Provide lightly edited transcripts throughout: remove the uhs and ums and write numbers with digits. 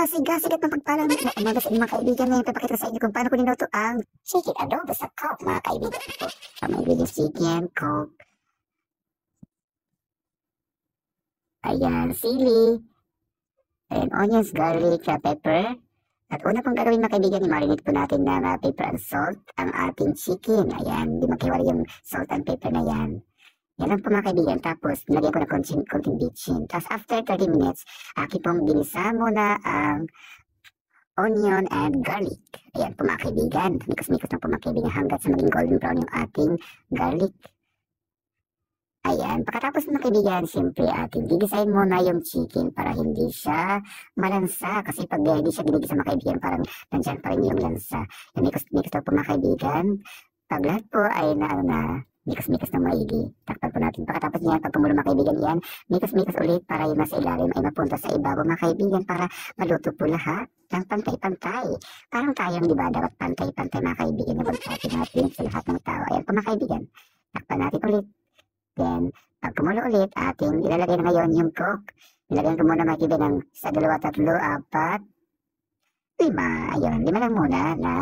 masigasig at mapagpalang umagas mga kaibigan. Ngayon papakita ko sa inyo kung paano ko niluto ang chicken adobo sa Coke mga kaibigan ko. May ingredients chicken, Coke, ayan, sili, and onions, garlic, pepper. At una pong gagawin mga kaibigan, i-marinate po natin ng pepper and salt ang ating chicken. Ayan, di magkiwala yung salt and pepper na yan. Yan lang po mga kaibigan. Tapos, nilagyan ko na konting bitchin. Tapos, after 30 minutes, akin pong ginisa muna ang onion and garlic. Ayan po mga kaibigan. Mikos-mikos na po mga kaibigan hanggat sa maging golden brown yung ating garlic. Ayan. Pagkatapos mga kaibigan, siyempre ating gigisahin muna yung chicken para hindi siya malansa. Kasi pag hindi siya ginigisa mga kaibigan, parang nandyan pa rin yung lansa. Yan, mikos-mikos na po mga kaibigan. Pag lahat po ay mikos-mikos na maigi. Takpan po natin. Pagkatapos niyan, pag kumulo mga kaibigan yan, mikos-mikos ulit para yung nasa ilalim ay mapunta sa ibabaw mga kaibigan para maluto po lahat ng pantay-pantay. Parang tayong diba, dapat pantay-pantay mga kaibigan na bultatin natin sa lahat ng tao. Ayan po mga kaibigan. Takpan natin ulit. Then, pag kumulo ulit, ating ilalagay na ngayon yung Coke. Nilagyan ko muna mga kaibigan ng 1, 2, 3, 4, 5. Ayun, 5 lang muna na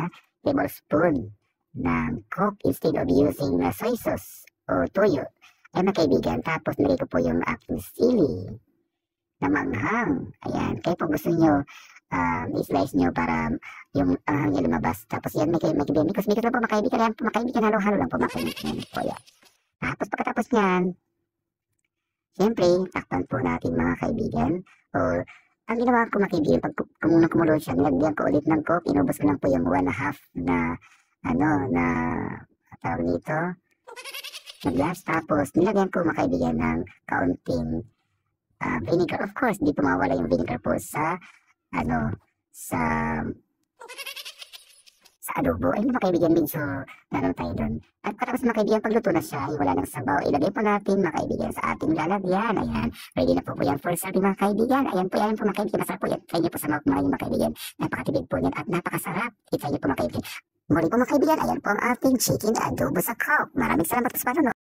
tablespoon ng Coke instead of using soy sauce o toyo. Ay mga kaibigan, tapos nilagay ko po yung aking sili na manghang. Ayan, kaya po gusto nyo i-slice nyo para yung anghang niya lumabas. Tapos yan mga kaibigan, mikos-mikos lang po mga kaibigan. Ayan po mga kaibigan, halo-halo lang po mga kaibigan. Ayan. Tapos pagkatapos niyan, siyempre, takpan po natin mga kaibigan. Or, ang ginawa ko mga kaibigan, pag kumulo siya, nilagyan ko ulit ng Coke, inubos ko lang po yung 1/2 na tawag nito, na glass. Tapos, nilagyan ko mga kaibigan ng kaunting vinegar. Of course, di po mawala yung vinegar po sa adobo. Ay mga kaibigan din, so naroon tayo doon. At pagkatapos mga kaibigan, pagluto na siya, wala ng sabaw, ilagay po natin mga kaibigan sa ating lalagyan. Ayan, ready na po yan for serving mga kaibigan. Ayan po mga kaibigan, masarap po yan. Try niyo po sa mga kumain mga kaibigan. Napakatibig po yan at napakasarap. I-try niyo po mga kaibigan. Muli po mga kaibigan, ayan po ang ating chicken adobo sa Coke. Maraming salamat po sa panonood.